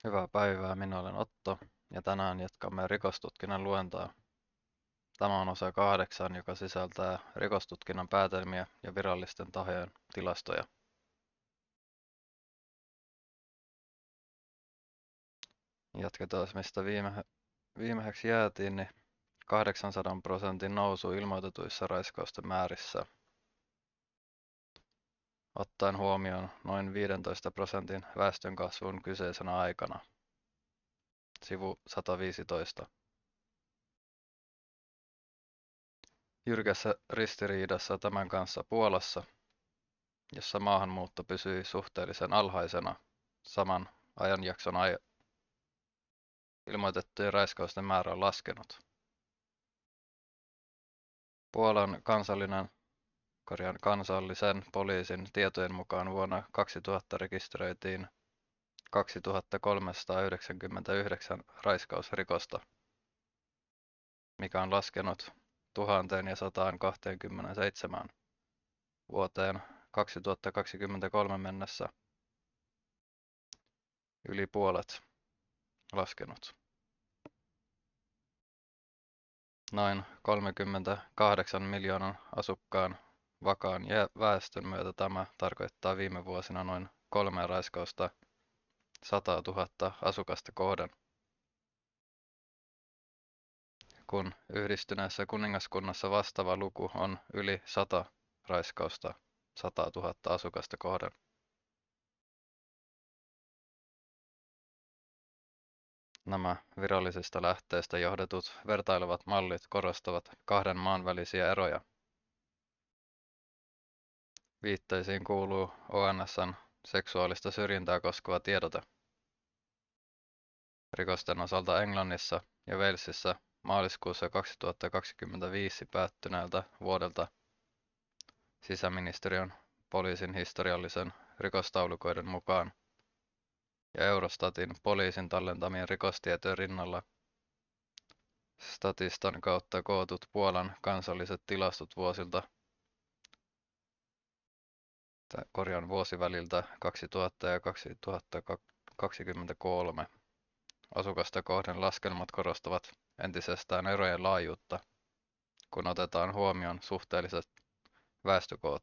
Hyvää päivää, minä olen Otto ja tänään jatkamme rikostutkinnan luentoa. Tämä on osa 8, joka sisältää rikostutkinnan päätelmiä ja virallisten tahojen tilastoja. Jatketaan mistä viimeiseksi jäätiin, niin 800% nousu ilmoitetuissa raiskausten määrissä. Ottaen huomioon noin 15% väestönkasvun kyseisenä aikana. Sivu 115. Jyrkässä ristiriidassa tämän kanssa Puolassa, jossa maahanmuutto pysyi suhteellisen alhaisena saman ajanjakson ilmoitettujen raiskausten määrä on laskenut. Puolan kansallisen poliisin tietojen mukaan vuonna 2000 rekisteröitiin 2399 raiskausrikosta, mikä on laskenut 1127 vuoteen 2023 mennessä yli puolet laskenut. Noin 38 miljoonan asukkaan vakaan väestön myötä tämä tarkoittaa viime vuosina noin 3 raiskausta 100 000 asukasta kohden, kun Yhdistyneessä kuningaskunnassa vastaava luku on yli 100 raiskausta 100 000 asukasta kohden. Nämä virallisista lähteistä johdetut vertailevat mallit korostavat kahden maan välisiä eroja. Viitteisiin kuuluu ONS:n seksuaalista syrjintää koskeva tiedote. Rikosten osalta Englannissa ja Walesissa maaliskuussa 2025 päättyneeltä vuodelta sisäministeriön poliisin historiallisen rikostaulukoiden mukaan ja Eurostatin poliisin tallentamien rikostietojen rinnalla Statistan kautta kootut Puolan kansalliset tilastot vuosiväliltä 2000 ja 2023 asukasta kohden laskelmat korostavat entisestään erojen laajuutta, kun otetaan huomioon suhteelliset väestökoot.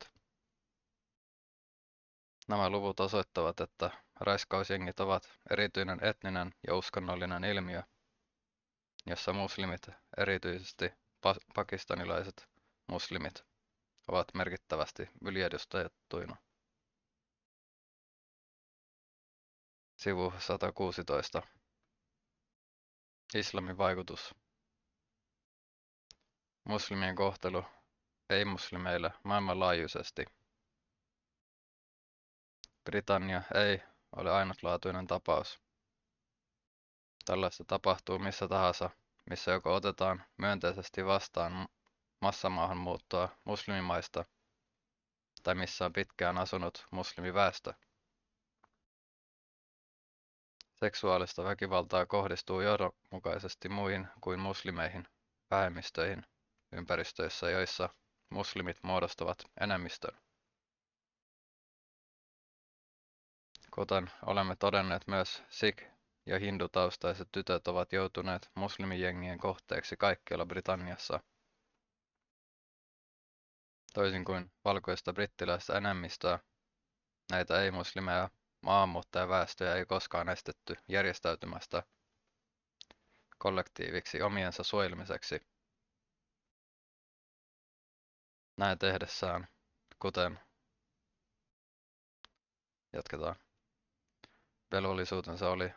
Nämä luvut osoittavat, että raiskausjengit ovat erityinen etninen ja uskonnollinen ilmiö, jossa muslimit, erityisesti pakistanilaiset muslimit, ovat merkittävästi yliedustettuina. Sivu 116. Islamin vaikutus. Muslimien kohtelu ei-muslimeille maailmanlaajuisesti. Britannia ei ole ainutlaatuinen tapaus. Tällaista tapahtuu missä tahansa, missä joko otetaan myönteisesti vastaan massamaahanmuuttoa muslimimaista tai missä on pitkään asunut muslimiväestö. Seksuaalista väkivaltaa kohdistuu johdonmukaisesti muihin kuin muslimeihin, vähemmistöihin, ympäristöissä, joissa muslimit muodostavat enemmistön. Kuten olemme todenneet, myös sikh- ja hindutaustaiset tytöt ovat joutuneet muslimijengien kohteeksi kaikkialla Britanniassa. Toisin kuin valkoista brittiläistä enemmistöä, näitä ei-muslimeja maahanmuuttajaväestöjä ei koskaan estetty järjestäytymästä kollektiiviksi omiensa suojelmiseksi. Näin tehdessään, kuten jatketaan, velvollisuutensa oli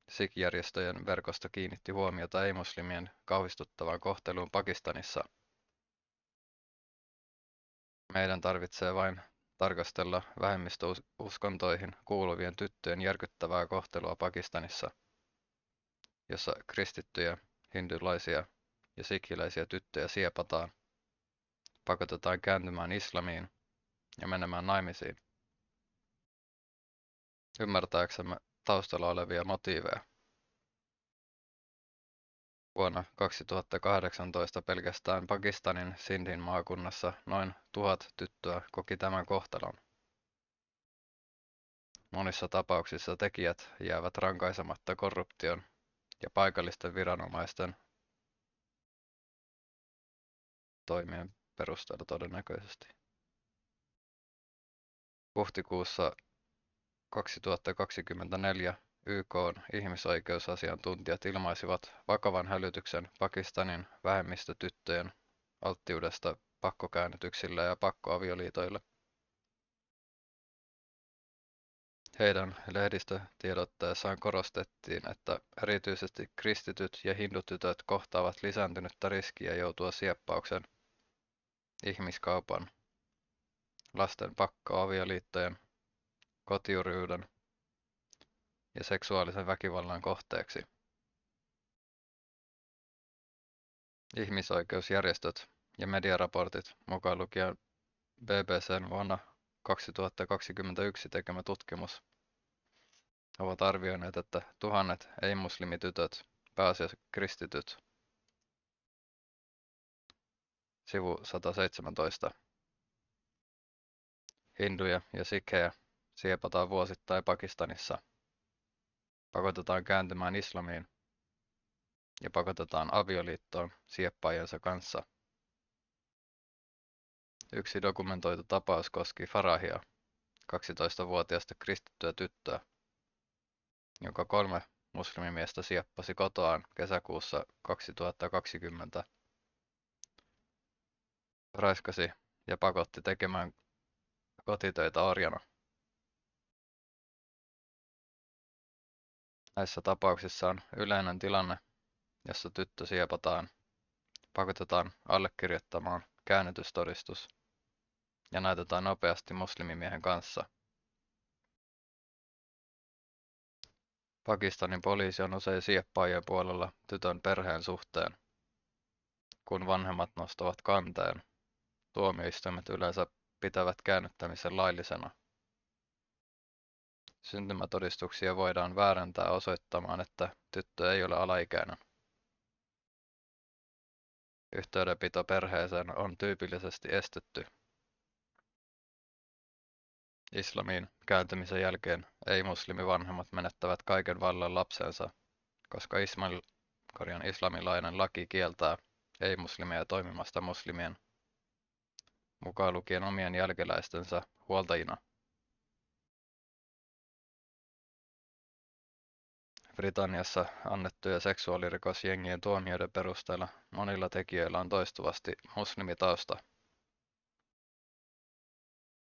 sikh-järjestöjen verkosto kiinnitti huomiota ei-muslimien kauhistuttavaan kohteluun Pakistanissa. Meidän tarvitsee vain tarkastella vähemmistöuskontoihin kuuluvien tyttöjen järkyttävää kohtelua Pakistanissa, jossa kristittyjä, hindulaisia ja sikhiläisiä tyttöjä siepataan, pakotetaan kääntymään islamiin ja menemään naimisiin. Ymmärtääksemme taustalla olevia motiiveja. Vuonna 2018 pelkästään Pakistanin Sindhin maakunnassa noin 1000 tyttöä koki tämän kohtalon. Monissa tapauksissa tekijät jäävät rankaisematta korruption ja paikallisten viranomaisten toimien perusteella todennäköisesti. Huhtikuussa 2024 YK:n ihmisoikeusasiantuntijat ilmaisivat vakavan hälytyksen Pakistanin vähemmistötyttöjen alttiudesta pakkokäännytyksille ja pakkoavioliitoille. Heidän lehdistötiedotteessaan korostettiin, että erityisesti kristityt ja hindutytöt kohtaavat lisääntynyttä riskiä joutua sieppauksen, ihmiskaupan, lasten pakkoavioliittojen, kotijuuriuden ja seksuaalisen väkivallan kohteeksi. Ihmisoikeusjärjestöt ja mediaraportit, mukaan lukien BBC:n vuonna 2021 tekemä tutkimus, ovat arvioineet, että tuhannet ei-muslimitytöt, pääasiassa kristityt, sivu 117, hinduja ja sikhejä siepataan vuosittain Pakistanissa, pakotetaan kääntymään islamiin ja pakotetaan avioliittoon sieppaajansa kanssa. Yksi dokumentoitu tapaus koski Farahia, 12-vuotiaasta kristittyä tyttöä, jonka 3 muslimimiestä sieppasi kotoaan kesäkuussa 2020, raiskasi ja pakotti tekemään kotitöitä orjana. Näissä tapauksissa on yleinen tilanne, jossa tyttö siepataan, pakotetaan allekirjoittamaan käännytystodistus ja näytetään nopeasti muslimimiehen kanssa. Pakistanin poliisi on usein sieppaajien puolella tytön perheen suhteen. Kun vanhemmat nostavat kanteen, tuomioistuimet yleensä pitävät käännyttämisen laillisena. Syntymätodistuksia voidaan väärentää osoittamaan, että tyttö ei ole alaikäinen. Yhteydenpito perheeseen on tyypillisesti estetty. Islamiin kääntymisen jälkeen ei-muslimivanhemmat menettävät kaiken vallan lapsensa, koska islamilainen laki kieltää ei-muslimeja toimimasta muslimien, mukaan lukien omien jälkeläistensä, huoltajina. Britanniassa annettuja seksuaalirikosjengien tuomioiden perusteella monilla tekijöillä on toistuvasti muslimitausta.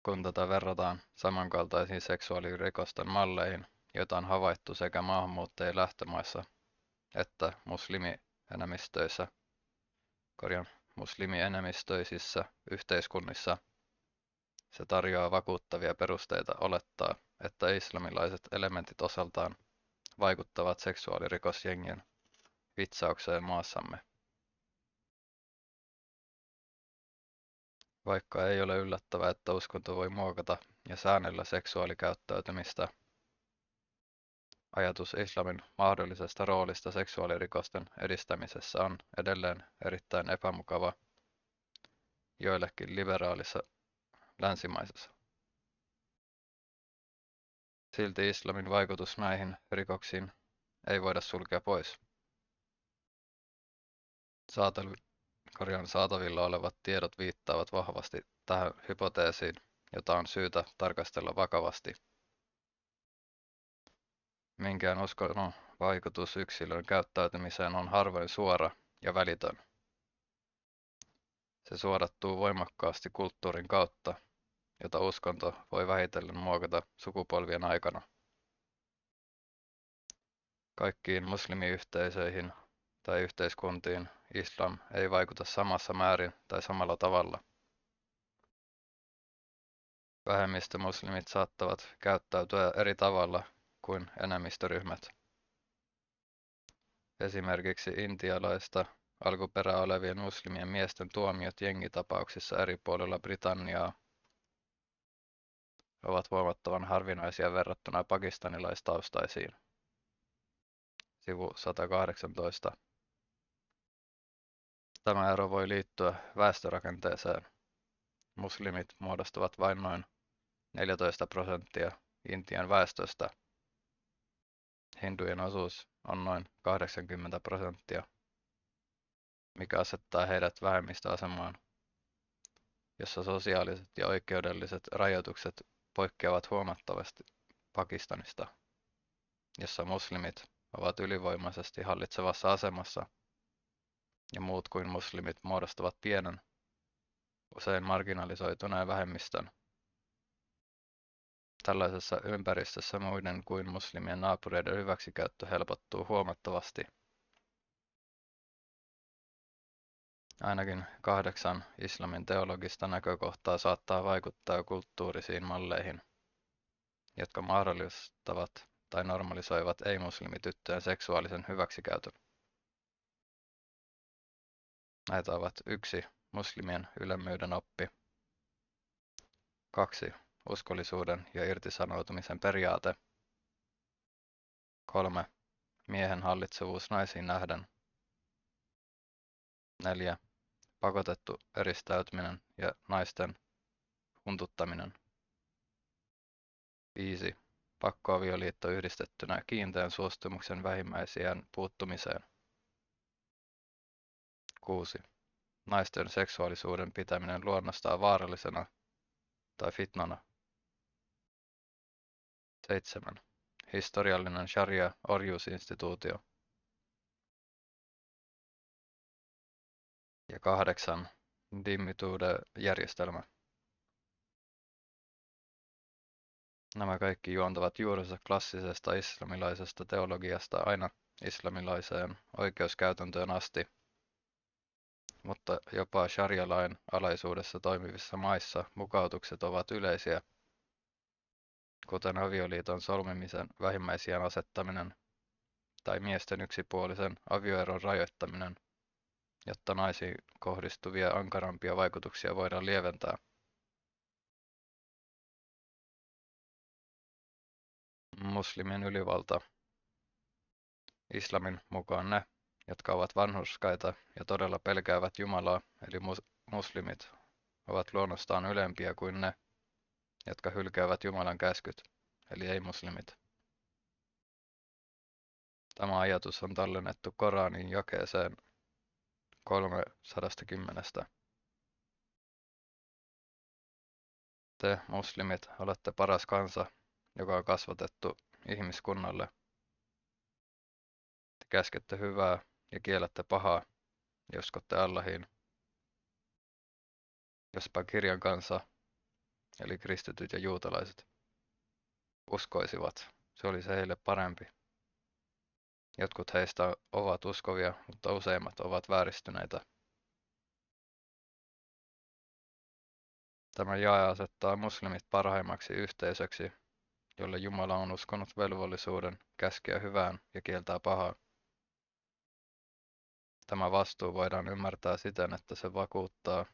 Kun tätä verrataan samankaltaisiin seksuaalirikosten malleihin, joita on havaittu sekä maahanmuuttajien lähtömaissa että muslimienemmistöisissä yhteiskunnissa, se tarjoaa vakuuttavia perusteita olettaa, että islamilaiset elementit osaltaan vaikuttavat seksuaalirikosjengien vitsaukseen maassamme. Vaikka ei ole yllättävää, että uskonto voi muokata ja säännellä seksuaalikäyttäytymistä, ajatus islamin mahdollisesta roolista seksuaalirikosten edistämisessä on edelleen erittäin epämukava joillekin liberaalissa länsimaisessa. Silti islamin vaikutus näihin rikoksiin ei voida sulkea pois. Saatavilla olevat tiedot viittaavat vahvasti tähän hypoteesiin, jota on syytä tarkastella vakavasti. Minkään uskonnon vaikutus yksilön käyttäytymiseen on harvoin suora ja välitön. Se suodattuu voimakkaasti kulttuurin kautta, jota uskonto voi vähitellen muokata sukupolvien aikana. Kaikkiin muslimiyhteisöihin tai yhteiskuntiin islam ei vaikuta samassa määrin tai samalla tavalla. Vähemmistömuslimit saattavat käyttäytyä eri tavalla kuin enemmistöryhmät. Esimerkiksi intialaista alkuperää olevien muslimien miesten tuomiot jengitapauksissa eri puolilla Britanniaa ovat huomattavan harvinaisia verrattuna pakistanilaistaustaisiin. Sivu 118. Tämä ero voi liittyä väestörakenteeseen. Muslimit muodostavat vain noin 14% Intian väestöstä hindujen osuus on noin 80%, mikä asettaa heidät vähemmistöasemaan, jossa sosiaaliset ja oikeudelliset rajoitukset poikkeavat huomattavasti Pakistanista, jossa muslimit ovat ylivoimaisesti hallitsevassa asemassa ja muut kuin muslimit muodostavat pienen, usein marginalisoituneen vähemmistön. Tällaisessa ympäristössä muiden kuin muslimien naapureiden hyväksikäyttö helpottuu huomattavasti. Ainakin 8 islamin teologista näkökohtaa saattaa vaikuttaa kulttuurisiin malleihin, jotka mahdollistavat tai normalisoivat ei-muslimityttöjen seksuaalisen hyväksikäytön. Näitä ovat 1. Muslimien ylemmyyden oppi. 2. Uskollisuuden ja irtisanoutumisen periaate. 3. Miehen hallitsevuus naisiin nähden. 4. Pakotettu eristäytyminen ja naisten huntuttaminen. 5. Pakkoavioliitto yhdistettynä kiinteän suostumuksen vähimmäisiän puuttumiseen. 6. Naisten seksuaalisuuden pitäminen luonnostaan vaarallisena tai fitnana. 7. Historiallinen sharia-orjuusinstituutio. Ja 8. Dhimmitude-järjestelmä. Nämä kaikki juontavat juurensa klassisesta islamilaisesta teologiasta aina islamilaiseen oikeuskäytäntöön asti, mutta jopa sharia-lain alaisuudessa toimivissa maissa mukautukset ovat yleisiä, kuten avioliiton solmimisen vähimmäisiän asettaminen tai miesten yksipuolisen avioeron rajoittaminen, jotta naisiin kohdistuvia ankarampia vaikutuksia voidaan lieventää. Muslimien ylivalta. Islamin mukaan ne, jotka ovat vanhurskaita ja todella pelkäävät Jumalaa, eli muslimit, ovat luonnostaan ylempiä kuin ne, jotka hylkäävät Jumalan käskyt, eli ei-muslimit. Tämä ajatus on tallennettu Koranin jakeeseen 310. Te, muslimit, olette paras kansa, joka on kasvatettu ihmiskunnalle. Te käskette hyvää ja kiellätte pahaa, ja uskotte Allahiin. Jospa kirjan kansa, eli kristityt ja juutalaiset, uskoisivat, se olisi heille parempi. Jotkut heistä ovat uskovia, mutta useimmat ovat vääristyneitä. Tämä jae asettaa muslimit parhaimmaksi yhteisöksi, jolle Jumala on uskonut velvollisuuden käskeä hyvään ja kieltää pahaa. Tämä vastuu voidaan ymmärtää siten, että se vakuuttaa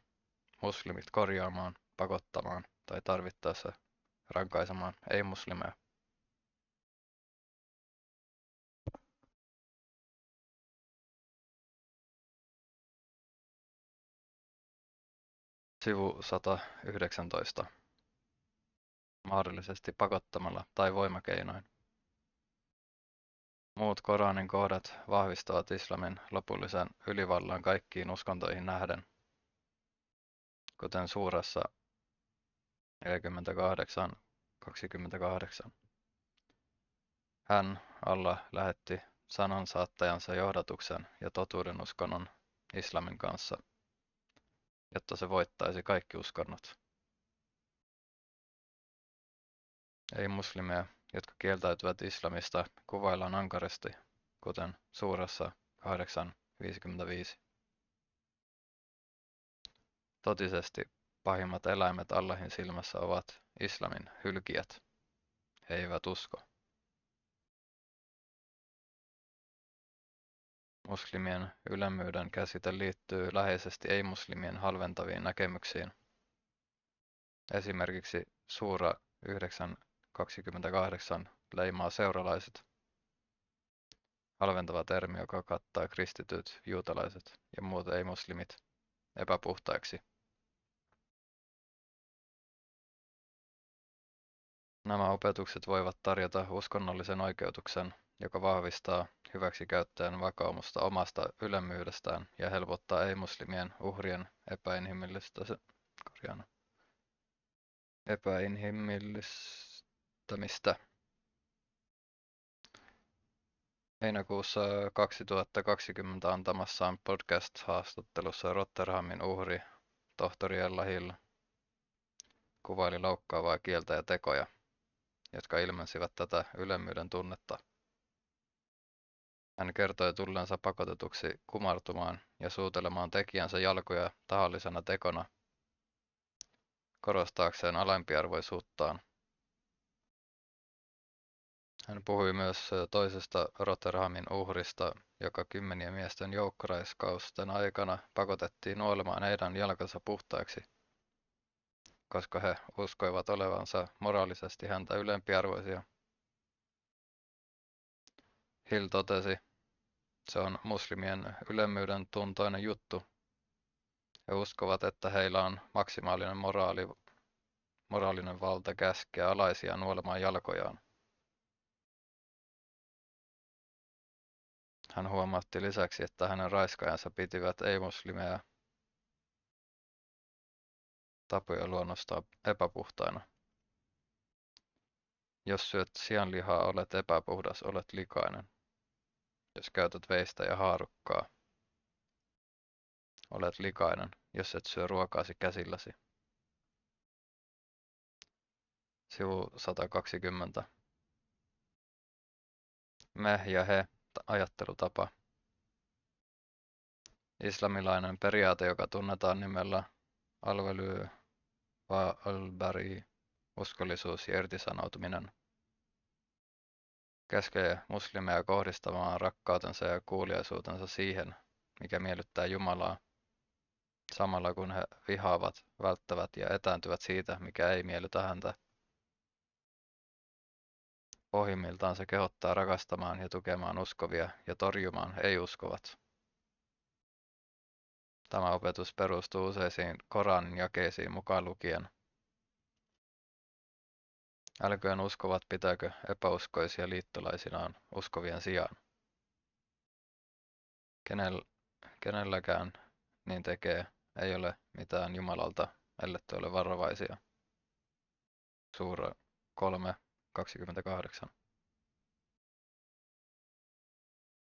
muslimit korjaamaan, pakottamaan tai tarvittaessa rankaisemaan ei-muslimeja. Sivu 119. Mahdollisesti pakottamalla tai voimakeinoin. Muut Koranin kohdat vahvistavat islamin lopullisen ylivallan kaikkiin uskontoihin nähden, kuten suurassa 48:28. Hän, Allah, lähetti sanansaattajansa johdatuksen ja totuudenuskonnon islamin kanssa, jotta se voittaisi kaikki uskonnot. Ei-muslimeja, jotka kieltäytyvät islamista, kuvaillaan ankarasti, kuten suurassa 8:55. Totisesti pahimmat eläimet Allahin silmässä ovat islamin hylkijät. He eivät usko. Muslimien ylemmyyden käsite liittyy läheisesti ei-muslimien halventaviin näkemyksiin. Esimerkiksi suura 9:28 leimaa seuralaiset. Halventava termi, joka kattaa kristityt, juutalaiset ja muut ei-muslimit epäpuhtaiksi. Nämä opetukset voivat tarjota uskonnollisen oikeutuksen, joka vahvistaa hyväksikäyttäjän vakaumusta omasta ylemmyydestään ja helpottaa ei-muslimien uhrien epäinhimillistämistä. Heinäkuussa 2020 antamassaan podcast-haastattelussa Rotherhamin uhri tohtori Ella Hill kuvaili loukkaavaa kieltä ja tekoja, jotka ilmensivät tätä ylemmyyden tunnetta. Hän kertoi tulleensa pakotetuksi kumartumaan ja suutelemaan tekijänsä jalkoja tahallisena tekona, korostaakseen alempiarvoisuuttaan. Hän puhui myös toisesta Rotherhamin uhrista, joka kymmenien miesten joukkoraiskausten aikana pakotettiin nuolemaan heidän jalkansa puhtaiksi, koska he uskoivat olevansa moraalisesti häntä ylempiarvoisia. Hill totesi, se on muslimien ylemmyyden tuntoinen juttu. He uskovat, että heillä on maksimaalinen moraalinen valta käskeä alaisia nuolemaan jalkojaan. Hän huomautti lisäksi, että hänen raiskaajansa pitivät ei-muslimeja tapoja luonnostaan epäpuhtaina. Jos syöt sianlihaa, olet epäpuhdas, olet likainen. Jos käytät veistä ja haarukkaa, olet likainen, jos et syö ruokaasi käsilläsi. Sivu 120. Me ja he ajattelutapa. Islamilainen periaate, joka tunnetaan nimellä al-wali wa al-bari, uskollisuus ja irtisanoutuminen, käskee muslimeja kohdistamaan rakkautensa ja kuuliaisuutensa siihen, mikä miellyttää Jumalaa, samalla kun he vihaavat, välttävät ja etääntyvät siitä, mikä ei miellytä häntä. Pohjimmiltaan se kehottaa rakastamaan ja tukemaan uskovia ja torjumaan ei-uskovat. Tämä opetus perustuu useisiin Koranin jakeisiin mukaan lukien. Älköön uskovat pitääkö epäuskoisia liittolaisinaan uskovien sijaan. Kenelläkään niin tekee, ei ole mitään Jumalalta, ellette ole varovaisia. Suura 3:28.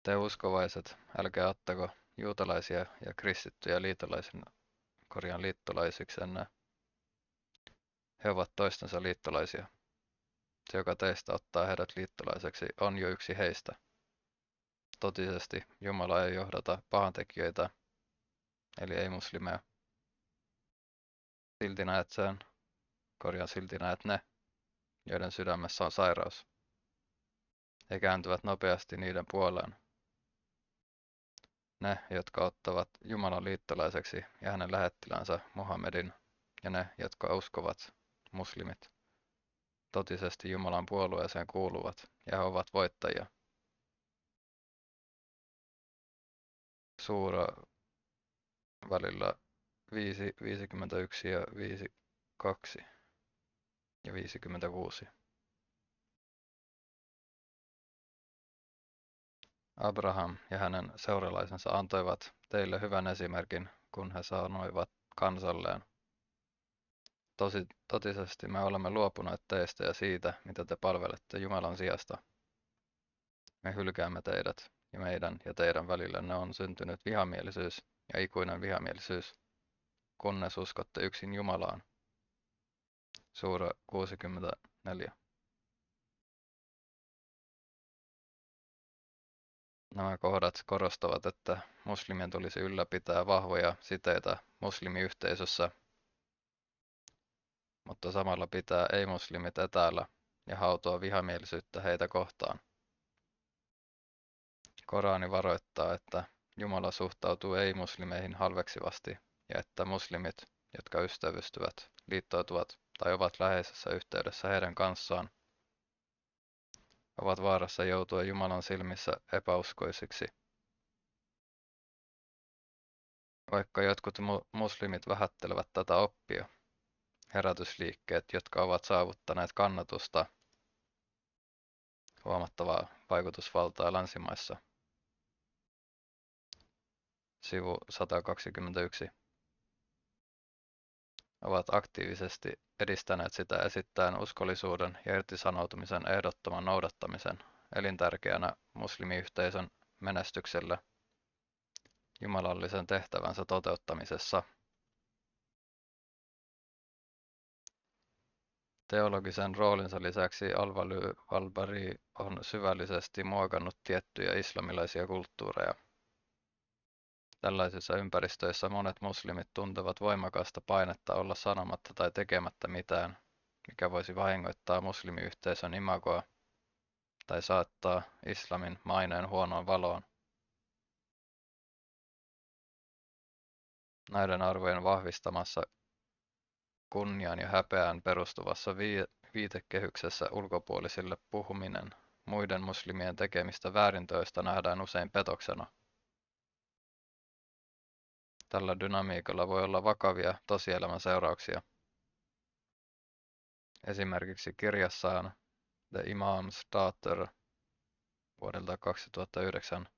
Te uskovaiset, älkää ottako juutalaisia ja kristittyjä liittolaisiksenne. He ovat toistensa liittolaisia. Se, joka teistä ottaa heidät liittolaiseksi, on jo yksi heistä. Totisesti Jumala ei johdata pahantekijöitä, eli ei muslimeja. Silti näet ne, joiden sydämessä on sairaus. He kääntyvät nopeasti niiden puoleen. Ne, jotka ottavat Jumalan liittolaiseksi ja hänen lähettilänsä Muhammedin, ja ne, jotka uskovat, muslimit, totisesti Jumalan puolueeseen kuuluvat, ja he ovat voittajia. Suura välillä 5:51 ja 5:2 ja 56. Abraham ja hänen seuralaisensa antoivat teille hyvän esimerkin, kun he sanoivat kansalleen. Totisesti me olemme luopuneet teistä ja siitä, mitä te palvelette Jumalan sijasta. Me hylkäämme teidät, ja meidän ja teidän välillenne on syntynyt vihamielisyys ja ikuinen vihamielisyys, kunnes uskotte yksin Jumalaan. Suura 64. Nämä kohdat korostavat, että muslimien tulisi ylläpitää vahvoja siteitä muslimiyhteisössä, mutta samalla pitää ei-muslimit etäällä ja hautoa vihamielisyyttä heitä kohtaan. Korani varoittaa, että Jumala suhtautuu ei-muslimeihin halveksivasti ja että muslimit, jotka ystävystyvät, liittoutuvat tai ovat läheisessä yhteydessä heidän kanssaan, ovat vaarassa joutua Jumalan silmissä epäuskoisiksi. Vaikka jotkut muslimit vähättelevät tätä oppia, herätysliikkeet, jotka ovat saavuttaneet kannatusta, huomattavaa vaikutusvaltaa länsimaissa. Sivu 121. Ovat aktiivisesti edistäneet sitä esittäen uskollisuuden ja irtisanoutumisen ehdottoman noudattamisen elintärkeänä muslimiyhteisön menestykselle jumalallisen tehtävänsä toteuttamisessa. Teologisen roolinsa lisäksi al-Bari on syvällisesti muokannut tiettyjä islamilaisia kulttuureja. Tällaisissa ympäristöissä monet muslimit tuntevat voimakasta painetta olla sanomatta tai tekemättä mitään, mikä voisi vahingoittaa muslimiyhteisön imagoa tai saattaa islamin maineen huonoon valoon. Näiden arvojen vahvistamassa kunniaan ja häpeään perustuvassa viitekehyksessä ulkopuolisille puhuminen muiden muslimien tekemistä väärintöistä nähdään usein petoksena. Tällä dynamiikalla voi olla vakavia tosielämän seurauksia. Esimerkiksi kirjassaan The Imam's Daughter vuodelta 2009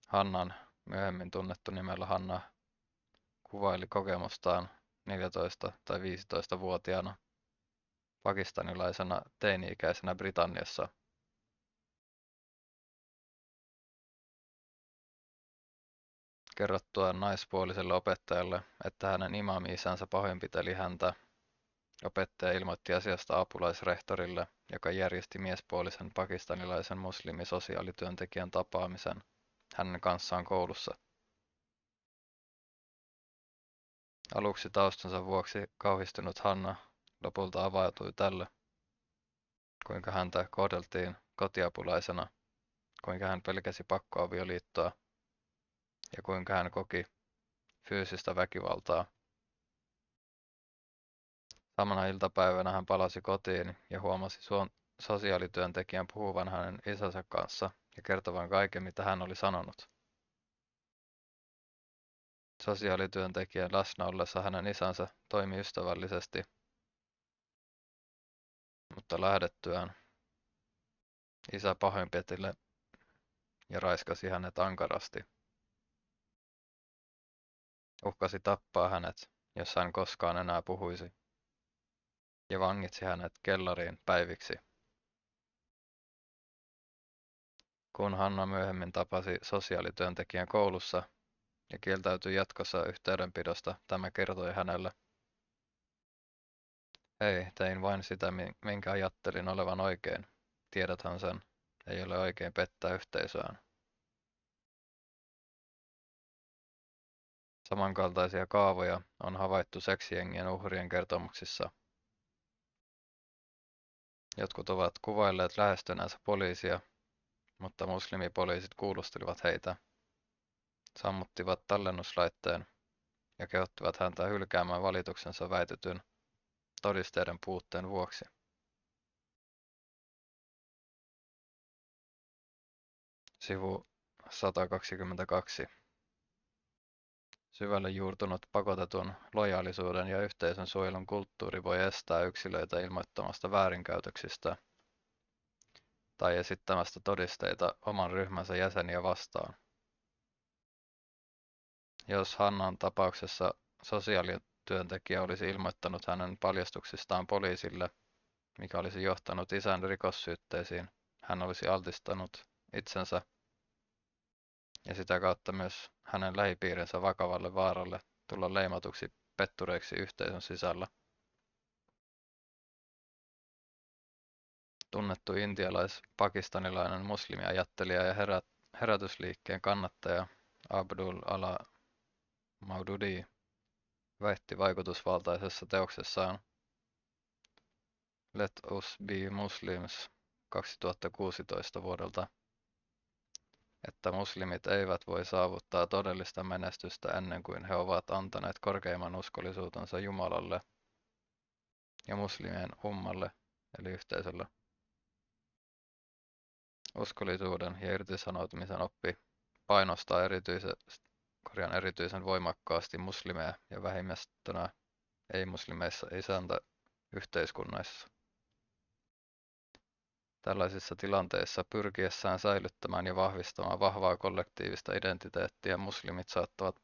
Hannan, myöhemmin tunnettu nimellä Hanna, kuvaili kokemustaan 14- tai 15-vuotiaana pakistanilaisena teini-ikäisenä Britanniassa. Kerrottuaan naispuoliselle opettajalle, että hänen imami-isänsä pahoinpiteli häntä, opettaja ilmoitti asiasta apulaisrehtorille, joka järjesti miespuolisen pakistanilaisen muslimisosiaalityöntekijän tapaamisen hänen kanssaan koulussa. Aluksi taustansa vuoksi kauhistunut Hanna lopulta avautui tälle, kuinka häntä kohdeltiin kotiapulaisena, kuinka hän pelkäsi pakkoavioliittoa ja kuinka hän koki fyysistä väkivaltaa. Samana iltapäivänä hän palasi kotiin ja huomasi sosiaalityöntekijän puhuvan hänen isänsä kanssa ja kertovan kaiken, mitä hän oli sanonut. Sosiaalityöntekijän läsnä ollessa hänen isänsä toimi ystävällisesti, mutta lähdettyään isä pahoinpiteli ja raiskasi hänet ankarasti. Uhkasi tappaa hänet, jos hän koskaan enää puhuisi, ja vangitsi hänet kellariin päiviksi. Kun Hanna myöhemmin tapasi sosiaalityöntekijän koulussa ja kieltäytyi jatkossa yhteydenpidosta, tämä kertoi hänelle: "Hei, tein vain sitä, minkä ajattelin olevan oikein. Tiedäthän sen, ei ole oikein pettää yhteisöään." Samankaltaisia kaavoja on havaittu seksijengien uhrien kertomuksissa. Jotkut ovat kuvailleet lähestyneensä poliisia, mutta muslimipoliisit kuulustelivat heitä, sammuttivat tallennuslaitteen ja kehottivat häntä hylkäämään valituksensa väitetyn todisteiden puutteen vuoksi. Sivu 122. Syvälle juurtunut pakotetun lojaalisuuden ja yhteisön suojelun kulttuuri voi estää yksilöitä ilmoittamasta väärinkäytöksistä tai esittämästä todisteita oman ryhmänsä jäseniä vastaan. Jos Hannan tapauksessa sosiaalityöntekijä olisi ilmoittanut hänen paljastuksistaan poliisille, mikä olisi johtanut isän rikossyytteisiin, hän olisi altistanut itsensä ja sitä kautta myös hänen lähipiirinsä vakavalle vaaralle tulla leimatuksi pettureiksi yhteisön sisällä. Tunnettu intialais-pakistanilainen muslimiajattelija ja herätysliikkeen kannattaja Abdul Ala Maududi väitti vaikutusvaltaisessa teoksessaan Let Us Be Muslims 2016 vuodelta, että muslimit eivät voi saavuttaa todellista menestystä ennen kuin he ovat antaneet korkeimman uskollisuutensa Jumalalle ja muslimien ummalle eli yhteisölle. Uskollisuuden ja irtisanoutumisen oppi painostaa erityisen voimakkaasti muslimeja ja vähemmistönä ei-muslimeissa isäntäyhteiskunnissa. Tällaisissa tilanteissa pyrkiessään säilyttämään ja vahvistamaan vahvaa kollektiivista identiteettiä muslimit saattavat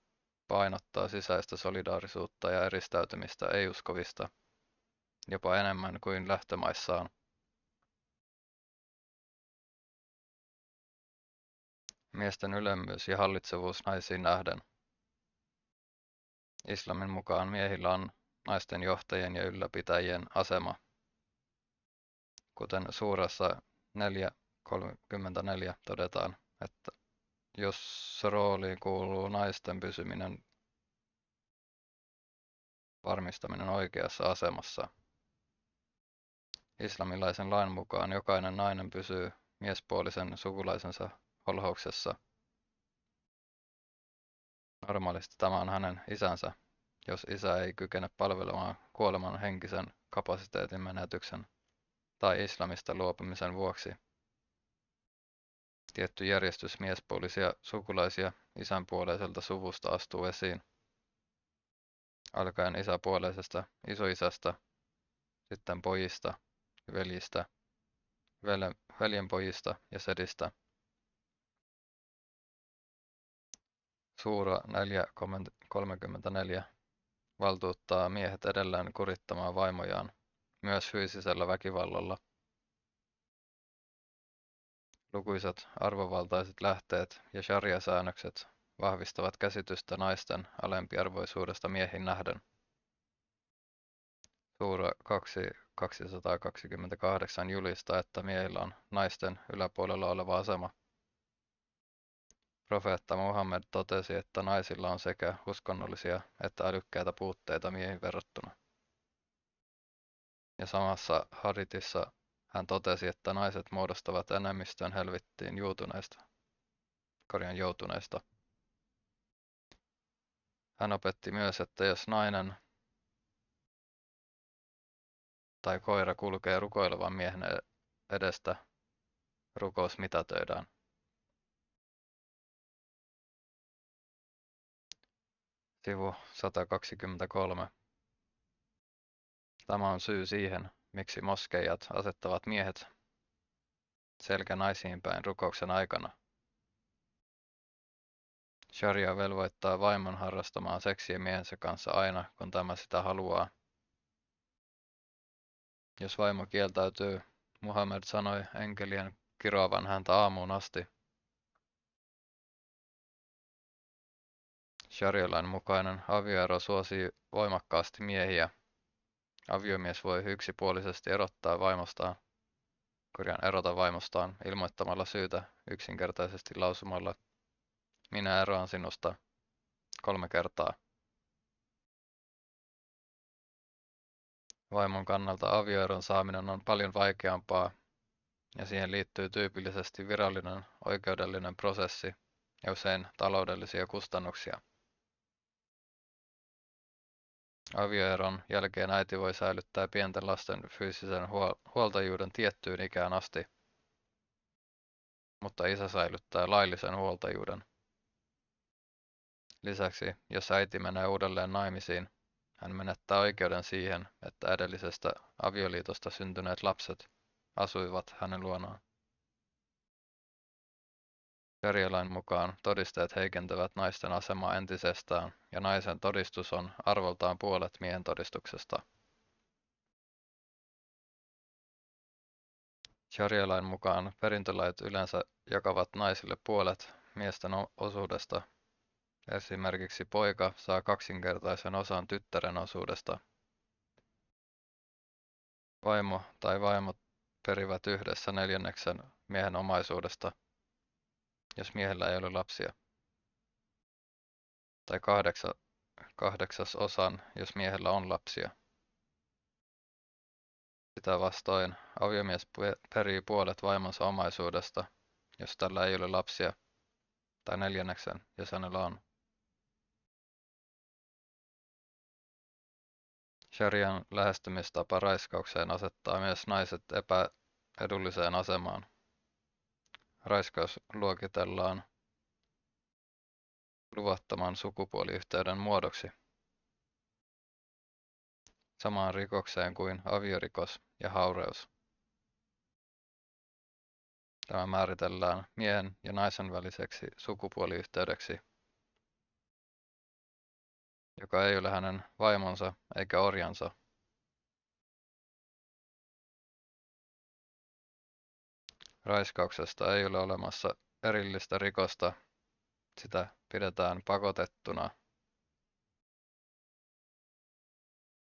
painottaa sisäistä solidaarisuutta ja eristäytymistä ei-uskovista jopa enemmän kuin lähtömaissaan. Miesten ylemmyys ja hallitsevuus naisiin nähden. Islamin mukaan miehillä on naisten johtajien ja ylläpitäjien asema, kuten suurassa 4.34 todetaan, että jos rooliin kuuluu naisten pysyminen varmistaminen oikeassa asemassa. Islamilaisen lain mukaan jokainen nainen pysyy miespuolisen sukulaisensa holhouksessa. Normaalisti tämä on hänen isänsä, jos isä ei kykene palvelemaan kuoleman henkisen kapasiteetin menetyksen tai islamista luopumisen vuoksi. Tietty järjestys miespuolisia sukulaisia isänpuoleiselta suvusta astuu esiin, alkaen isäpuoleisesta isoisästä, sitten pojista, veljistä, veljenpojista ja sedistä. Suura 4.34 valtuuttaa miehet edelleen kurittamaan vaimojaan, myös fyysisellä väkivallalla. Lukuisat arvovaltaiset lähteet ja sharia-säännökset vahvistavat käsitystä naisten alempiarvoisuudesta miehiin nähden. Suura 2.228 julistaa, että miehillä on naisten yläpuolella oleva asema. Profeetta Muhammed totesi, että naisilla on sekä uskonnollisia että älykkäitä puutteita miehiin verrattuna. Ja samassa hadithissa hän totesi, että naiset muodostavat enemmistön helvettiin joutuneista. Hän opetti myös, että jos nainen tai koira kulkee rukoilevan miehen edestä, rukous mitätöidään. Sivu 123. Tämä on syy siihen, miksi moskeijat asettavat miehet selkä naisiin päin rukouksen aikana. Sharia velvoittaa vaimon harrastamaan seksiä miehensä kanssa aina, kun tämä sitä haluaa. Jos vaimo kieltäytyy, Muhammed sanoi enkelien kiroavan häntä aamuun asti. Sharia-lain mukainen avioero suosii voimakkaasti miehiä. Aviomies voi yksipuolisesti erota vaimostaan ilmoittamalla syytä yksinkertaisesti lausumalla minä eroan sinusta 3 kertaa. Vaimon kannalta avioeron saaminen on paljon vaikeampaa ja siihen liittyy tyypillisesti virallinen oikeudellinen prosessi ja usein taloudellisia kustannuksia. Avioeron jälkeen äiti voi säilyttää pienten lasten fyysisen huoltajuuden tiettyyn ikään asti, mutta isä säilyttää laillisen huoltajuuden. Lisäksi, jos äiti menee uudelleen naimisiin, hän menettää oikeuden siihen, että edellisestä avioliitosta syntyneet lapset asuivat hänen luonaan. Sharia-lain mukaan todisteet heikentävät naisten asemaa entisestään ja naisen todistus on arvoltaan puolet miehen todistuksesta. Sharia-lain mukaan perintölait yleensä jakavat naisille puolet miesten osuudesta. Esimerkiksi poika saa kaksinkertaisen osan tyttären osuudesta. Vaimo tai vaimot perivät yhdessä 1/4 miehen omaisuudesta, jos miehellä ei ole lapsia, tai 8/8, jos miehellä on lapsia. Sitä vastoin aviomies perii puolet vaimonsa omaisuudesta, jos tällä ei ole lapsia, tai 1/4, jos hänellä on. Sharian lähestymistapa raiskaukseen asettaa myös naiset epäedulliseen asemaan. Raiskaus luokitellaan luvattoman sukupuoliyhteyden muodoksi. samaan rikokseen kuin aviorikos ja haureus. Tämä määritellään miehen ja naisen väliseksi sukupuoliyhteydeksi, joka ei ole hänen vaimonsa eikä orjansa. Raiskauksesta ei ole olemassa erillistä rikosta, sitä pidetään pakotettuna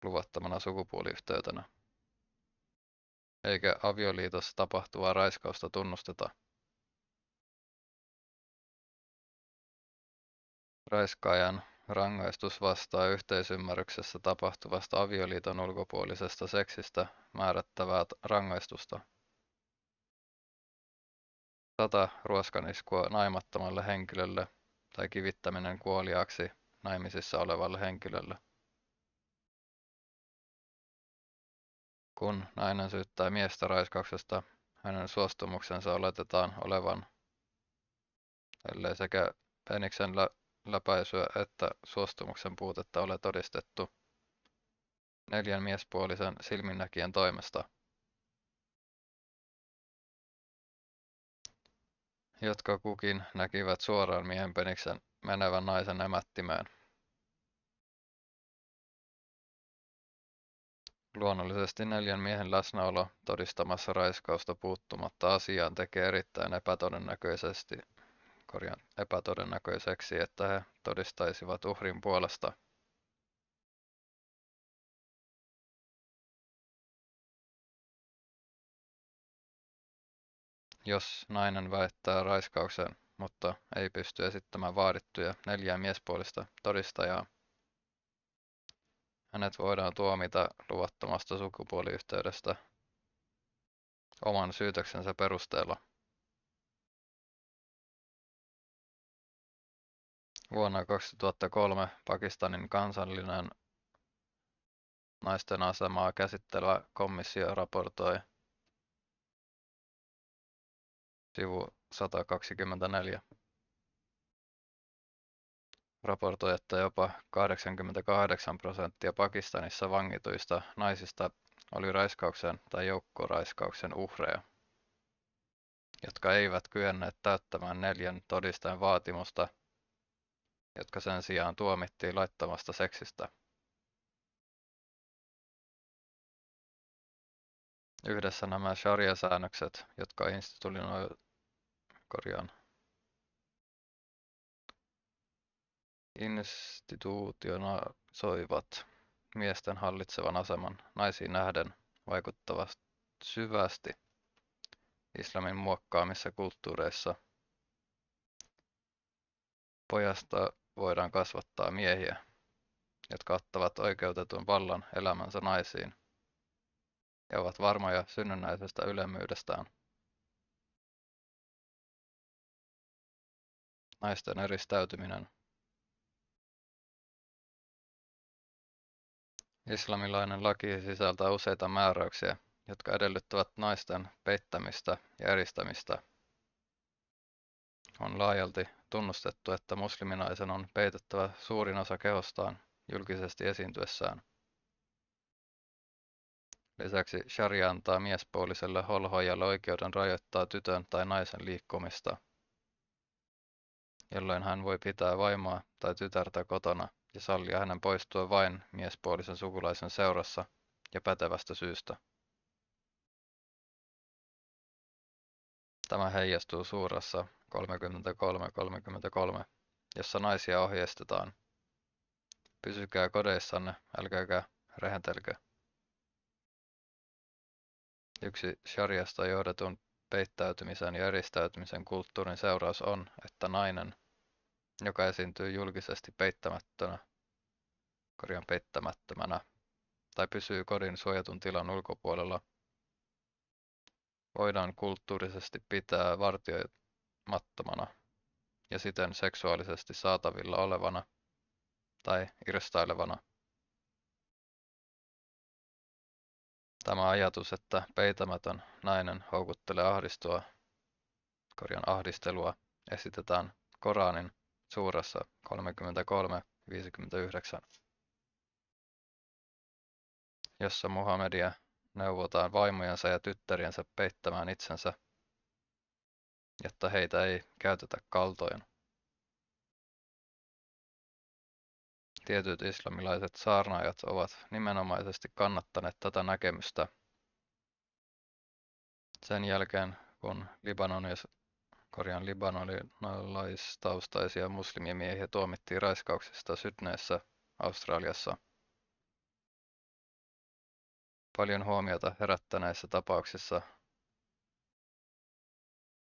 luvattomana sukupuoliyhteytenä, eikä avioliitossa tapahtuvaa raiskausta tunnusteta. Raiskaajan rangaistus vastaa yhteisymmärryksessä tapahtuvasta avioliiton ulkopuolisesta seksistä määrättävää rangaistusta. 100 ruoskaniskua naimattomalle henkilölle tai kivittäminen kuoliaaksi naimisissa olevalle henkilölle. Kun nainen syyttää miestä raiskauksesta, hänen suostumuksensa oletetaan olevan, ellei sekä peniksen läpäisyä että suostumuksen puutetta ole todistettu, 4 miespuolisen silminnäkijän toimesta, jotka kukin näkivät suoraan miehen peniksen menevän naisen emättimeen. Luonnollisesti 4 miehen läsnäolo todistamassa raiskausta puuttumatta asiaan tekee erittäin epätodennäköiseksi, että he todistaisivat uhrin puolesta. Jos nainen väittää raiskauksen, mutta ei pysty esittämään vaadittuja 4 miespuolista todistajaa, hänet voidaan tuomita luvattomasta sukupuoliyhteydestä oman syytöksensä perusteella. Vuonna 2003 Pakistanin kansallinen naisten asemaa käsittelevä komissio raportoi sivu 124. Raportoi, että jopa 88% Pakistanissa vangituista naisista oli raiskauksen tai joukkoraiskauksen uhreja, jotka eivät kyenneet täyttämään 4 todistajan vaatimusta, jotka sen sijaan tuomittiin laittomasta seksistä. Yhdessä nämä sharia-säännökset, jotka institutionalisoivat miesten hallitsevan aseman naisiin nähden, vaikuttavat syvästi islamin muokkaamissa kulttuureissa. Pojasta voidaan kasvattaa miehiä, jotka ottavat oikeutetun vallan elämänsä naisiin ja ovat varmoja synnynnäisestä ylemmyydestään. Naisten eristäytyminen. Islamilainen laki sisältää useita määräyksiä, jotka edellyttävät naisten peittämistä ja eristämistä. On laajalti tunnustettu, että musliminaisen on peitettävä suurin osa kehostaan julkisesti esiintyessään. Lisäksi sharia antaa miespuoliselle holhoijalle oikeuden rajoittaa tytön tai naisen liikkumista, jolloin hän voi pitää vaimoa tai tytärtä kotona ja sallia hänen poistua vain miespuolisen sukulaisen seurassa ja pätevästä syystä. Tämä heijastuu suurassa 33:33, jossa naisia ohjeistetaan: pysykää kodeissanne, älkääkä rehentelkö. Yksi shariasta johdetun peittäytymisen ja eristäytymisen kulttuurin seuraus on, että nainen, joka esiintyy julkisesti peittämättömänä tai pysyy kodin suojatun tilan ulkopuolella, voidaan kulttuurisesti pitää vartioimattomana ja siten seksuaalisesti saatavilla olevana tai irstailevana. Tämä ajatus, että peitämätön nainen houkuttelee ahdistelua, esitetään Koranin suurassa 33:59. jossa Muhammedia neuvotaan vaimojensa ja tyttäriensä peittämään itsensä, jotta heitä ei käytetä kaltoin. Tietyt islamilaiset saarnaajat ovat nimenomaisesti kannattaneet tätä näkemystä. Sen jälkeen, kun libanonilaistaustaisia muslimimiehiä tuomittiin raiskauksista Sydneyssä, Australiassa, paljon huomiota herättäneissä tapauksissa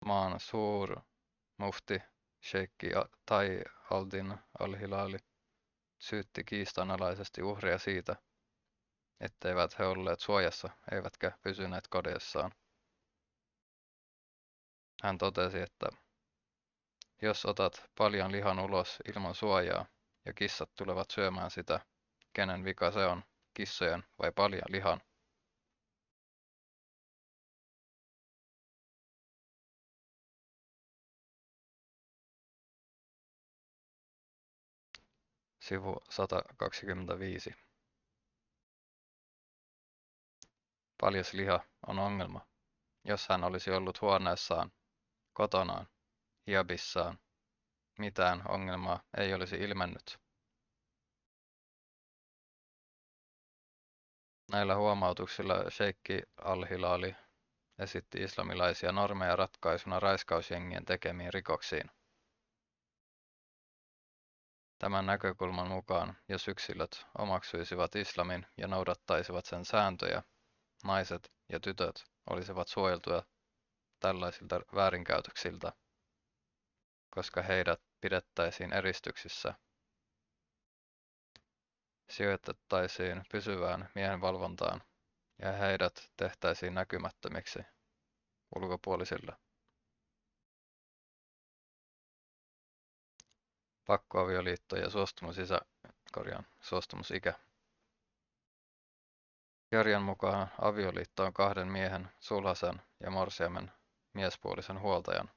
maan suurmufti sheikki Tai Aldin al-Hilali syytti kiistanalaisesti uhreja siitä, etteivät he olleet suojassa eivätkä pysyneet kodeissaan. Hän totesi, että jos otat paljon lihan ulos ilman suojaa ja kissat tulevat syömään sitä, kenen vika se on, kissojen vai paljon lihan? Sivu 125. Paljas liha on ongelma. Jos hän olisi ollut huoneessaan, kotonaan, hiabissaan, mitään ongelmaa ei olisi ilmennyt. Näillä huomautuksilla sheikki al-Hilali esitti islamilaisia normeja ratkaisuna raiskausjengien tekemiin rikoksiin. Tämän näkökulman mukaan, jos yksilöt omaksuisivat islamin ja noudattaisivat sen sääntöjä, naiset ja tytöt olisivat suojeltuja tällaisilta väärinkäytöksiltä, koska heidät pidettäisiin eristyksissä, sijoitettaisiin pysyvään miehenvalvontaan ja heidät tehtäisiin näkymättömiksi ulkopuolisille. Pakkoavioliitto ja suostumusikä. Kirjan mukaan avioliitto on kahden miehen, sulhasen ja morsiamen miespuolisen huoltajan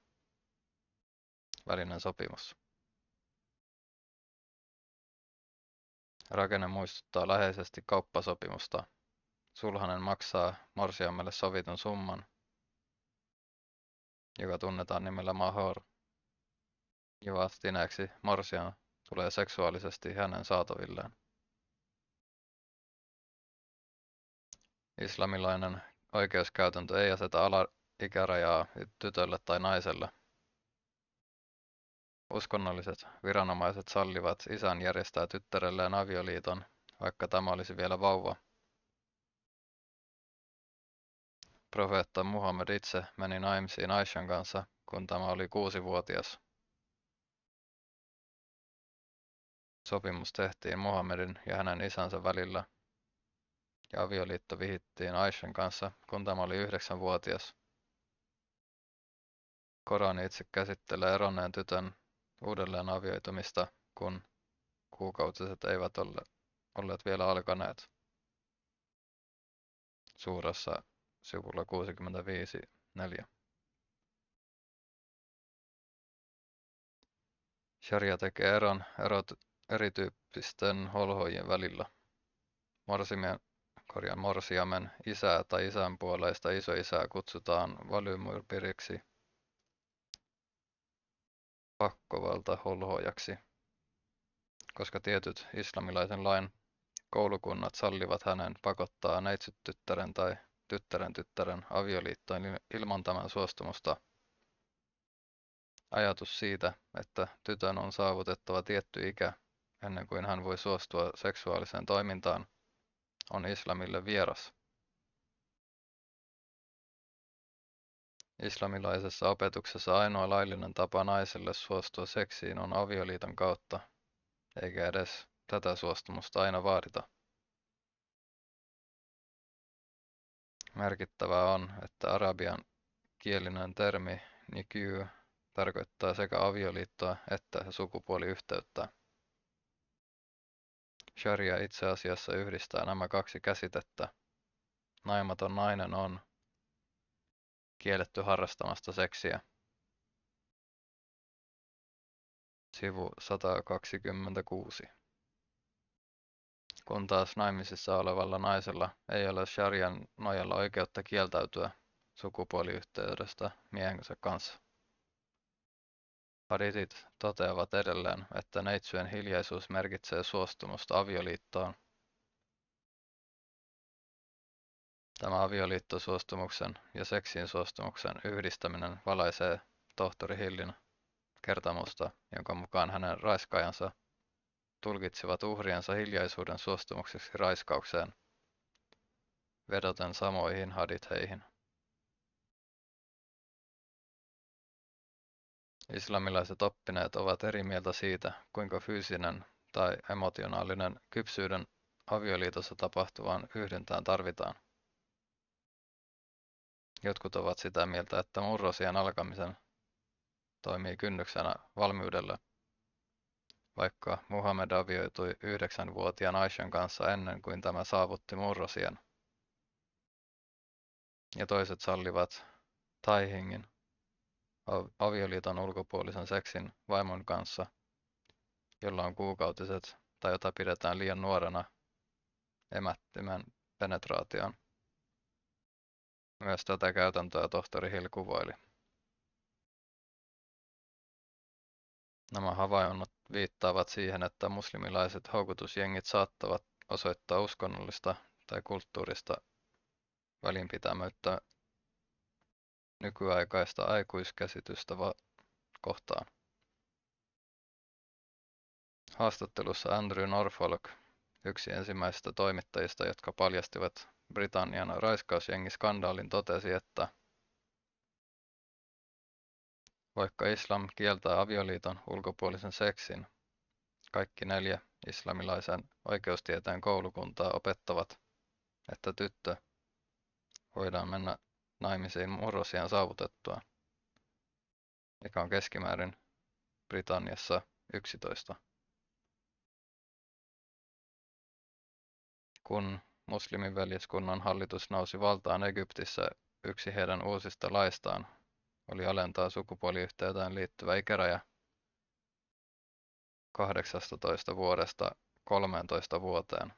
välinen sopimus. Rakenne muistuttaa läheisesti kauppasopimusta. Sulhanen maksaa morsiamelle sovitun summan, joka tunnetaan nimellä mahor, ja vastineeksi morsian tulee seksuaalisesti hänen saatavilleen. Islamilainen oikeuskäytäntö ei aseta alaikärajaa tytölle tai naiselle. Uskonnolliset viranomaiset sallivat isän järjestää tyttärelleen avioliiton, vaikka tämä olisi vielä vauva. Profeetta Muhammed itse meni naimisiin Aishan kanssa, kun tämä oli 6-vuotias. Sopimus tehtiin Muhammedin ja hänen isänsä välillä, ja avioliitto vihittiin Aishan kanssa, kun tämä oli 9-vuotias. Korani itse käsittelee eronneen tytön uudelleen avioitumista, kun kuukautiset eivät olleet vielä alkaneet. Suurassa sivulla 65.4. Sharia tekee eron erityyppisten holhoijien välillä. Morsiamen isää tai isänpuoleista isoisää kutsutaan valymyrpiriksi, pakkovalta holhojaksi, koska tietyt islamilaisen lain koulukunnat sallivat hänen pakottaa neitsyttyttären tai tyttären avioliittoon ilman tämän suostumusta. Ajatus siitä, että tytön on saavutettava tietty ikä ennen kuin hän voi suostua seksuaaliseen toimintaan, on islamille vieras. Islamilaisessa opetuksessa ainoa laillinen tapa naiselle suostua seksiin on avioliiton kautta, eikä edes tätä suostumusta aina vaadita. Merkittävää on, että arabian kielinen termi nikyy tarkoittaa sekä avioliittoa että sukupuoliyhteyttä. Sharia itse asiassa yhdistää nämä kaksi käsitettä. Naimaton nainen on kielletty harrastamasta seksiä. Sivu 126. kun taas naimisissa olevalla naisella ei ole sharian nojalla oikeutta kieltäytyä sukupuoliyhteydestä miehensä kanssa. Hadithit toteavat edelleen, että neitsyön hiljaisuus merkitsee suostumusta avioliittoon. Tämä avioliittosuostumuksen ja seksiin suostumuksen yhdistäminen valaisee tohtori Hillin kertomusta, jonka mukaan hänen raiskaajansa tulkitsivat uhriensa hiljaisuuden suostumukseksi raiskaukseen, vedoten samoihin haditheihin. Islamilaiset oppineet ovat eri mieltä siitä, kuinka fyysinen tai emotionaalinen kypsyyden avioliitossa tapahtuvaan yhdyntään tarvitaan. Jotkut ovat sitä mieltä, että murrosiän alkamisen toimii kynnyksenä valmiudelle, vaikka Muhammed avioitui 9-vuotiaan Aishan kanssa ennen kuin tämä saavutti murrosiän. Ja toiset sallivat taihingin, avioliiton ulkopuolisen seksin vaimon kanssa, jolla on kuukautiset tai jota pidetään liian nuorena emättimän penetraatioon. Myös tätä käytäntöä tohtori Hill kuvaili. Nämä havainnot viittaavat siihen, että muslimilaiset houkutusjengit saattavat osoittaa uskonnollista tai kulttuurista välinpitämättä nykyaikaista aikuiskäsitystä kohtaan. Haastattelussa Andrew Norfolk, yksi ensimmäisistä toimittajista, jotka paljastivat Britannian raiskausjengiskandaalin, totesi, että vaikka islam kieltää avioliiton ulkopuolisen seksin, kaikki 4 islamilaisen oikeustieteen koulukuntaa opettavat, että tyttö voidaan mennä naimisiin murrosiän saavutettua, mikä on keskimäärin Britanniassa 11. Kun muslimiveljeskunnan hallitus nousi valtaan Egyptissä, yksi heidän uusista laistaan oli alentaa sukupuoliyhteyteen liittyvä ikäraja 18 vuodesta 13 vuoteen.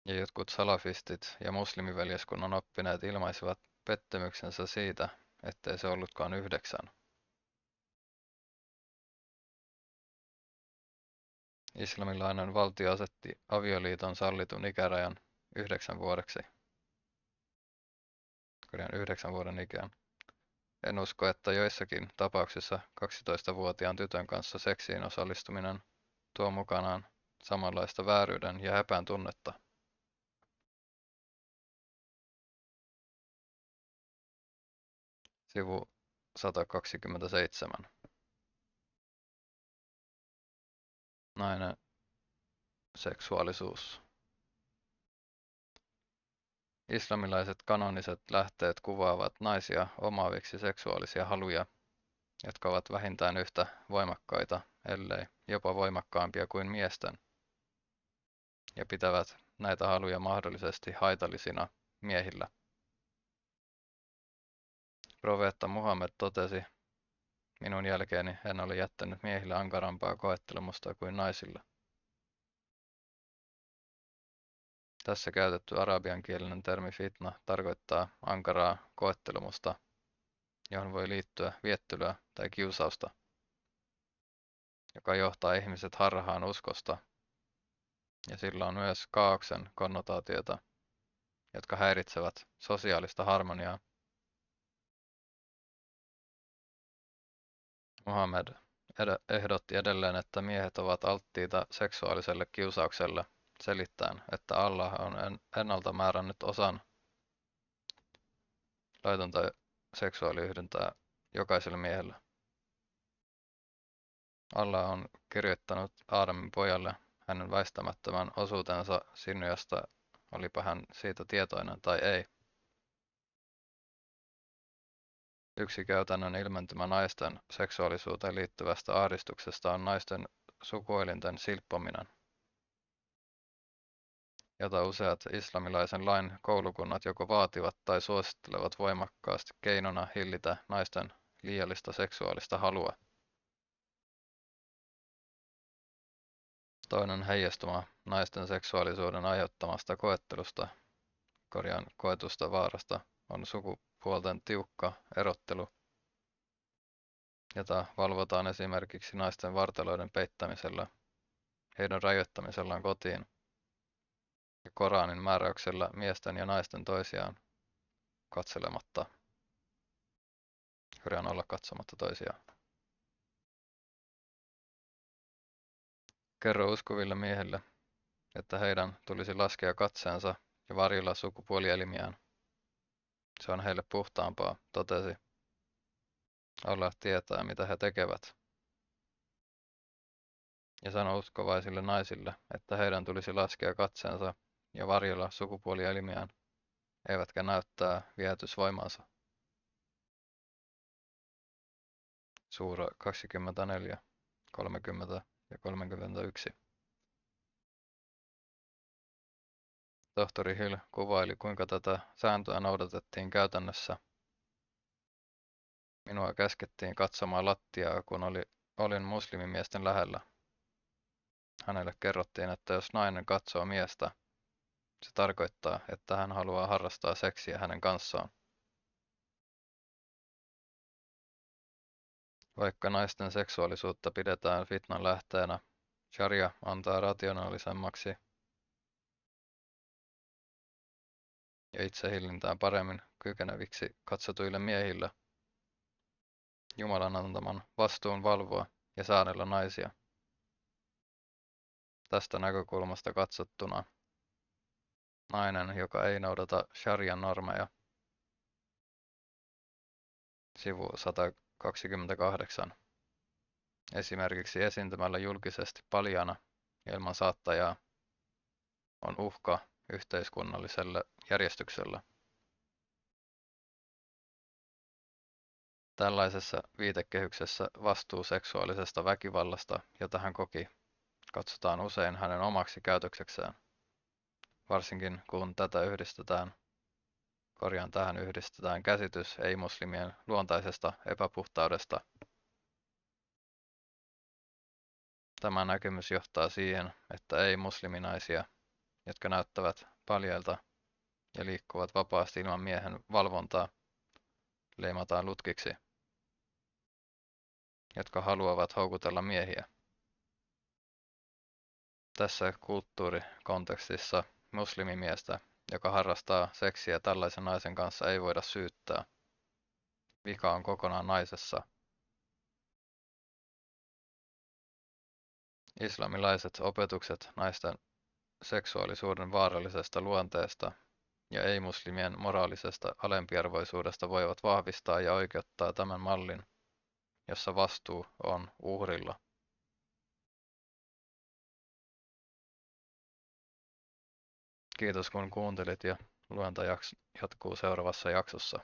Ja jotkut salafistit ja muslimiveljeskunnan oppineet ilmaisivat pettymyksensä siitä, ettei se ollutkaan 9. Islamilainen valtio asetti avioliiton sallitun ikärajan 9 vuodeksi. 9 vuoden ikään. En usko, että joissakin tapauksissa 12-vuotiaan tytön kanssa seksiin osallistuminen tuo mukanaan samanlaista vääryyden ja häpään tunnetta. Sivu 127. Nainen seksuaalisuus. Islamilaiset kanoniset lähteet kuvaavat naisia omaaviksi seksuaalisia haluja, jotka ovat vähintään yhtä voimakkaita, ellei jopa voimakkaampia kuin miesten, ja pitävät näitä haluja mahdollisesti haitallisina miehillä. Profeetta Muhammed totesi, minun jälkeeni en ole jättänyt miehille ankarampaa koettelemusta kuin naisille. Tässä käytetty arabiankielinen termi fitna tarkoittaa ankaraa koettelemusta, johon voi liittyä viettelyä tai kiusausta, joka johtaa ihmiset harhaan uskosta, ja sillä on myös kaaoksen konnotaatioita, jotka häiritsevät sosiaalista harmoniaa. Muhammed ehdotti edelleen, että miehet ovat alttiita seksuaaliselle kiusaukselle, selittäen, että Allah on ennalta määrännyt osan laitonta seksuaaliyhdyntää jokaiselle miehelle. Allah on kirjoittanut Aadamin pojalle hänen väistämättömän osuutensa sinuista, olipa hän siitä tietoinen tai ei. Yksi käytännön ilmentymä naisten seksuaalisuuteen liittyvästä ahdistuksesta on naisten sukuelinten silppominen, jota useat islamilaisen lain koulukunnat joko vaativat tai suosittelevat voimakkaasti keinona hillitä naisten liiallista seksuaalista halua. Toinen heijastuma naisten seksuaalisuuden aiheuttamasta koetusta vaarasta on sukupuolten tiukka erottelu, jota valvotaan esimerkiksi naisten vartaloiden peittämisellä, heidän rajoittamisellaan kotiin ja Koranin määräyksellä miesten ja naisten toisiaan katselematta. Olla katsomatta toisiaan. Kerro uskoville miehille, että heidän tulisi laskea katseensa ja varjella sukupuolielimiään. Se on heille puhtaampaa, totesi. Allah tietää, mitä he tekevät. Ja sanoi uskovaisille naisille, että heidän tulisi laskea katseensa ja varjella sukupuolielimiään, eivätkä näyttää viehätysvoimaansa. Suura 24, 30 ja 31. Tohtori Hill kuvaili, kuinka tätä sääntöä noudatettiin käytännössä. Minua käskettiin katsomaan lattiaa, kun olin muslimimiesten lähellä. Hänelle kerrottiin, että jos nainen katsoo miestä, se tarkoittaa, että hän haluaa harrastaa seksiä hänen kanssaan. Vaikka naisten seksuaalisuutta pidetään fitnan lähteenä, sharia antaa rationaalisemmaksi ja itsehillintään paremmin kykeneviksi katsotuille miehille Jumalan antaman vastuun valvoa ja säännellä naisia. Tästä näkökulmasta katsottuna nainen, joka ei noudata sharian normeja, sivu 128, esimerkiksi esiintymällä julkisesti paljaana ilman saattajaa, on uhka yhteiskunnalliselle järjestykselle. Tällaisessa viitekehyksessä vastuu seksuaalisesta väkivallasta, jota hän koki, katsotaan usein hänen omaksi käytöksekseen, varsinkin kun tähän yhdistetään käsitys ei-muslimien luontaisesta epäpuhtaudesta. Tämä näkemys johtaa siihen, että ei-musliminaisia, jotka näyttävät paljailta ja liikkuvat vapaasti ilman miehen valvontaa, leimataan lutkiksi, jotka haluavat houkutella miehiä. Tässä kulttuurikontekstissa muslimimiestä, joka harrastaa seksiä tällaisen naisen kanssa, ei voida syyttää. Vika on kokonaan naisessa. Islamilaiset opetukset naisten seksuaalisuuden vaarallisesta luonteesta ja ei-muslimien moraalisesta alempiarvoisuudesta voivat vahvistaa ja oikeuttaa tämän mallin, jossa vastuu on uhrilla. Kiitos kun kuuntelit ja luenta jatkuu seuraavassa jaksossa.